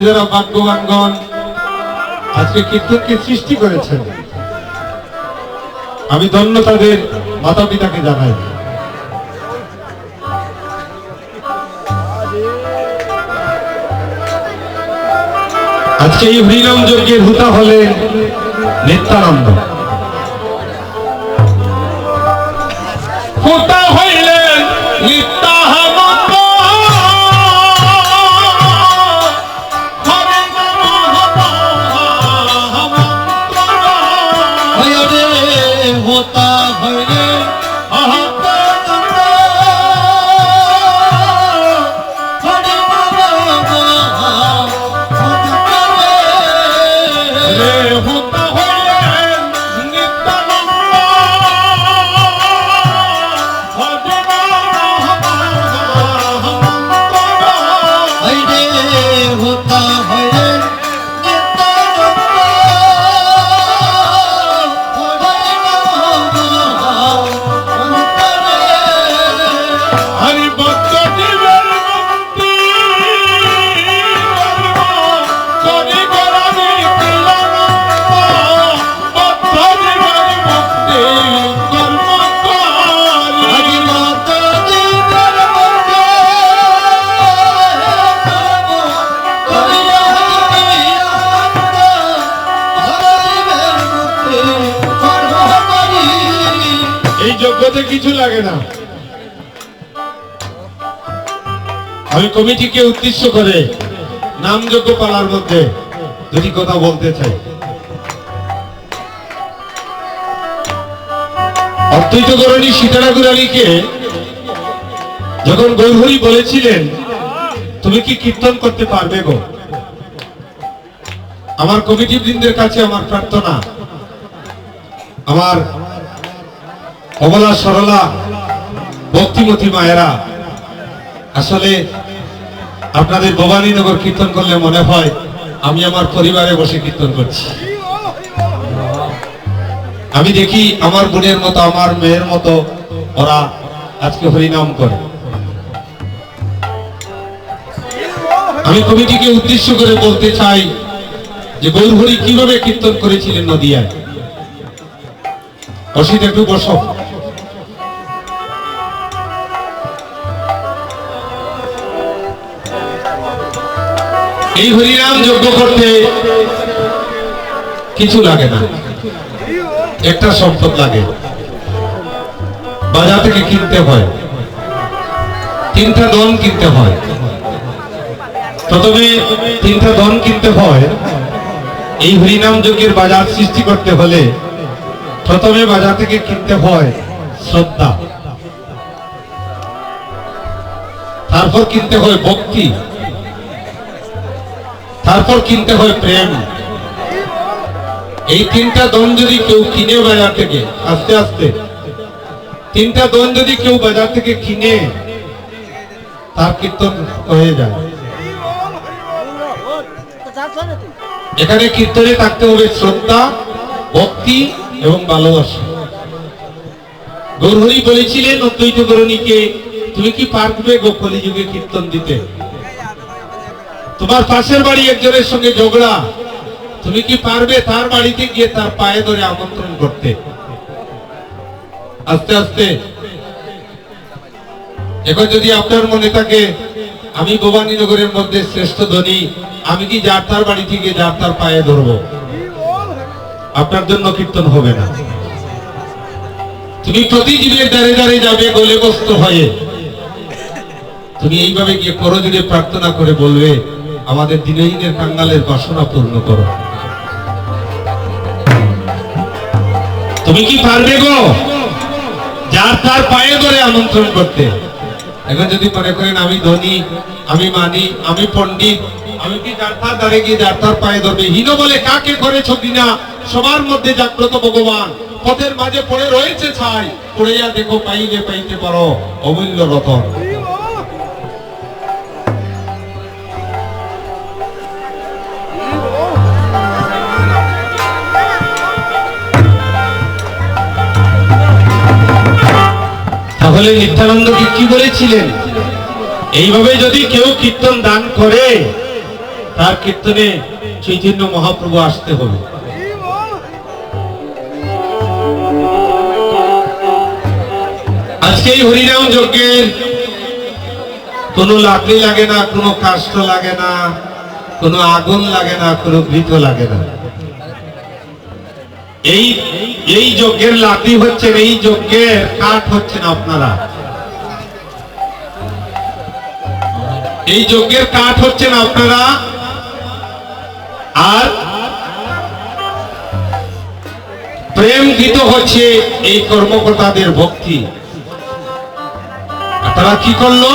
যারা ভাগ্যবানগণ আজকে কীর্তনকে সৃষ্টি করেছেন, আমি ধন্য তাদের মাতা পিতাকে জানাই। আজকে এই হরিনাম যজ্ঞের হুতা হলেন নিত্যানন্দ। হুতা হইলেন নিত্যানন্দ। होता भले যোগ্যতা কিছু লাগে না। আমি কমিটিকে উদ্দেশ্য করে নামযোগ্য পালার মধ্যে দুটি কথা বলতে চাই। অদ্বৈতগরণী সীতারাগুর আলীকে যখন গৌরহরি বলেছিলেন তুমি কি কীর্তন করতে পারবে গো, আমার কমিটি বৃন্দের কাছে আমার প্রার্থনা, আমার অবলা সরলা ভক্তিমতী মায়েরা, আসলে আপনাদের ভবানীনগর কীর্তন করলে মনে হয় আমি আমার পরিবারে বসে কীর্তন করছি। আমি দেখি আমার বোনের মতো আমার মেয়ের মতো ওরা আজকে হরিনাম করে। আমি কমিটিকে উদ্দেশ্য করে বলতে চাই যে গৌরহরি কিভাবে কীর্তন করেছিলেন নদিয়ায়। অসিত একটু বসো। এই হরিনাম যজ্ঞ করতে কিছু লাগে না, একটা সম্পদ লাগে, বাজার থেকে কিনতে হয়, তিনটা দন কিনতে হয়। প্রথমে তিনটা দন কিনতে হয়। এই হরিনাম যজ্ঞের বাজার সৃষ্টি করতে হলে প্রথমে বাজার থেকে কিনতে হয় শ্রদ্ধা, তারপর কিনতে হয় ভক্তি, তারপর কিনতে হয় প্রেম। এই তিনটা দন যদি কেউ কিনে বাজার থেকে, আস্তে আস্তে তিনটা দন যদি কেউ বাজার থেকে কিনে, তার কীর্তন হয়ে যায়। এখানে কীর্তনে থাকতে হবে শ্রদ্ধা, ভক্তি এবং ভালোবাসা। গৌরহরি বলেছিলেন অদ্বৈতগরণীকে তুমি কি পারবে গো কলিযুগে কীর্তন দিতে? তোমার পাশের বাড়ি একজনের সঙ্গে ঝগড়া, তুমি কি পারবে তার বাড়িতে গিয়ে তার পায়ে ধরে আমন্ত্রণ করতে? আস্তে আস্তে এখন যদি আপনার মনে থাকে আমি ভবানীনগরের মধ্যে শ্রেষ্ঠ ধনী, আমি কি যার তার বাড়ি থেকে যার তার পায়ে ধরবো? আপনার জন্য কীর্তন হবে না। তুমি প্রতি জীবের দ্বারে দ্বারে যাবে গলে বস্ত্র হয়ে। তুমি এইভাবে গিয়ে করজোড়ে প্রার্থনা করে বলবে আমাদের দিনহীনের কাঙ্গালের বাসনা পূর্ণ করো। তুমি কি পারবে গো যার তার পায়ে ধরে আমন্ত্রণ করতে? এখন যদি মনে করেন আমি ধনী, আমি মানি, আমি পণ্ডিত, আমি কি যার তার দ্বারে গিয়ে যার তার পায়ে ধরবে? হীন বলে কাকে করেছ কিনা, সবার মধ্যে জাগ্রত ভগবান, পথের মাঝে পড়ে রয়েছে ছাই, পড়েয়া দেখো পাইলে পাইতে পারো অমূল্য রতন। তাহলে নিত্যানন্দকে কি বলেছিলেন? এইভাবে যদি কেউ কীর্তন দান করে তার কীর্তনে চৈতন্য মহাপ্রভু আসতে হবে। আজকে এই হরিনাম যজ্ঞের কোনো লাকড়ি লাগে না, কোনো কাষ্ঠ লাগে না, কোনো আগুন লাগে না, কোনো ঘৃত লাগে না। এই যজ্ঞের লাকড়ি হচ্ছেন, এই যজ্ঞের কাঠ হচ্ছেন আপনারা। এই যজ্ঞের কাঠ হচ্ছেন আপনারা, আর প্রেম গীত হচ্ছে এই কর্মকর্তাদের ভক্তি। তারা কি করলো?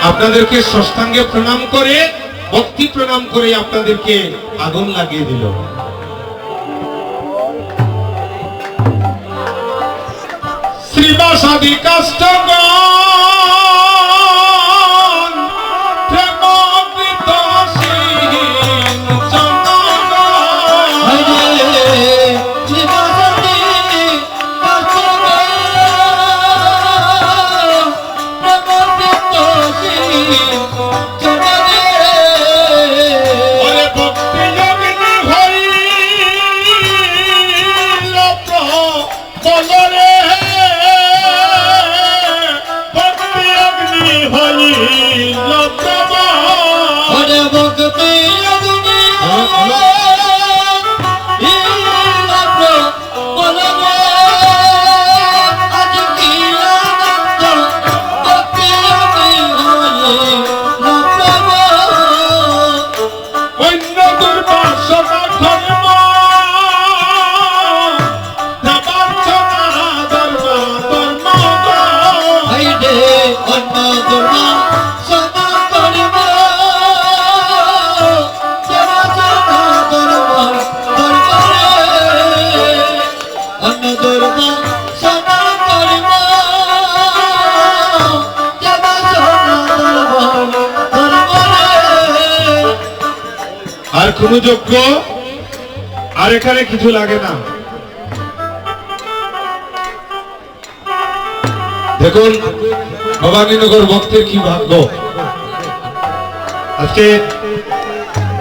আপনাদেরকে ষষ্ঠাঙ্গে প্রণাম করে, ভক্তি প্রণাম করে আপনাদেরকে আগুন লাগিয়ে দিল। শ্রীবাসাদি কাষ্ঠ আর কোন যজ্ঞ আর এখানে কিছু লাগে না। দেখুন ভবানীনগর ভক্তের কি ভাগ্য। আজকে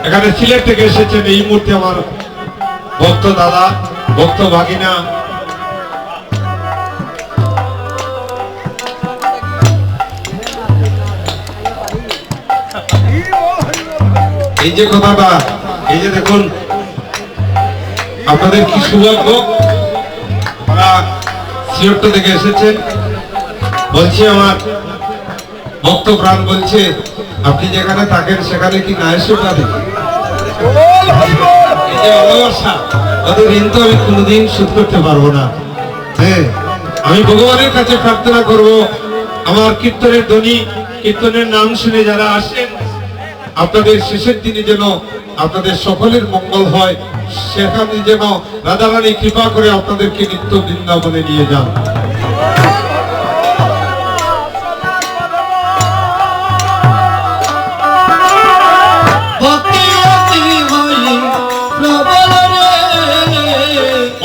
এখানে সিলেট থেকে এসেছেন এই মুহূর্তে আমার ভক্ত দাদা, ভক্ত ভাগিনা। এই যে কথাটা, এই যে দেখুন আপনাদের কি সৌভাগ্য, তারা সিলেট থেকে এসেছেন। বলছি আমার ভক্ত প্রাণ বলছে, আপনি যেখানে থাকেন সেখানে কি না এসে পারেন? এই যে ভালোবাসা, ওদের ঋণ তো আমি কোনোদিন শোধ করতে পারবো না। হ্যাঁ, আমি ভগবানের কাছে প্রার্থনা করব, আমার কীর্তনের ধ্বনি, কীর্তনের নাম শুনে যারা আসেন, আপনাদের শেষের দিনে যেন আপনাদের সকলের মঙ্গল হয়, সেখানে যেন রাধারানী কৃপা করে আপনাদেরকে নিত্য বৃন্দাবনে নিয়ে যান।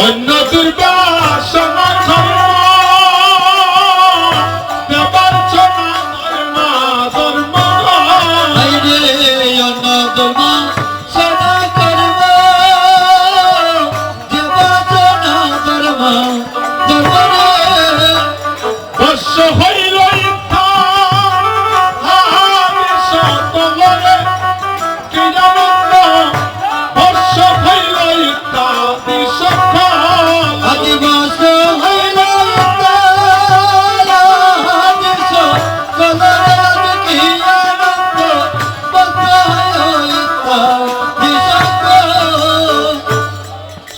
অন্য দুর্গা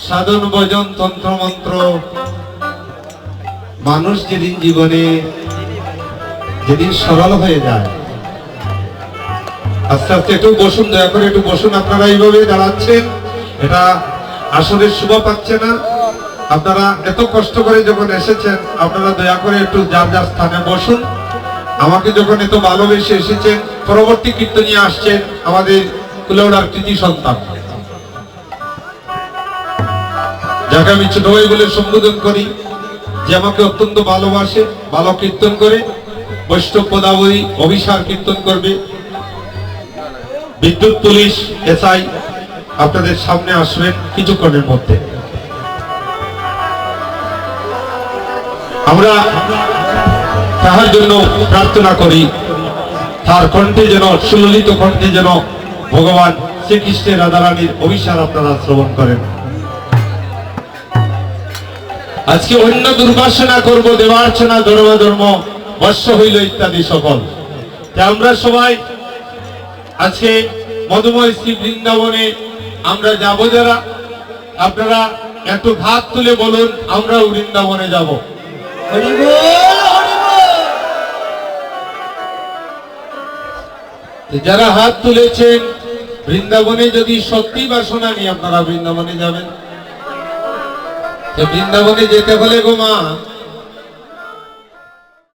সাধন ভজন তন্ত্র মন্ত্র, মানুষ যেদিন জীবনে যেদিন সরল হয়ে যায়, আস্তে আস্তে একটু বসুন, দয়া করে একটু বসুন। আপনারা এইভাবে দাঁড়াচ্ছেন, এটা আসরের শোভা পাচ্ছে না। আপনারা এত কষ্ট করে যখন এসেছেন, আপনারা দয়া করে একটু যার যার স্থানে বসুন। আমাকে যখন এত ভালোবেসে এসেছেন, পরবর্তী কীর্তনিয়া আসছেন আমাদের কুলাউড়ার কৃতি সন্তান, যাকে আমি ছোট ভাই বলে সম্বোধন করি, যে আমাকে অত্যন্ত ভালোবাসে, ভালো কীর্তন করে, বৈষ্ণব পদাবলী অভিসার কীর্তন করবে। বিদ্যুৎ পুলিশ এসআই আপনাদের সামনে আসবেন কিছুক্ষণের মধ্যে। আমরা তাহার জন্য প্রার্থনা করি, তার কণ্ঠে যেন, সুললিত কণ্ঠে যেন ভগবান শ্রীকৃষ্ণের রাধারানীর অভিসার আপনারা শ্রবণ করেন। আজকে অন্য দুর্বাসনা করব, দেবার্চনা, ধর্ম বর্ষ হইল ইত্যাদি সকল। আমরা সবাই আজকে মধুময় শ্রী বৃন্দাবনে আমরা যাব যারা, আপনারা একটু হাত তুলে বলুন আমরাও বৃন্দাবনে যাব। যারা হাত তুলেছেন বৃন্দাবনে যদি সত্যি বাসনা নিয়ে আপনারা বৃন্দাবনে যাবেন, বৃন্দাবনে যেতে হলে গো মা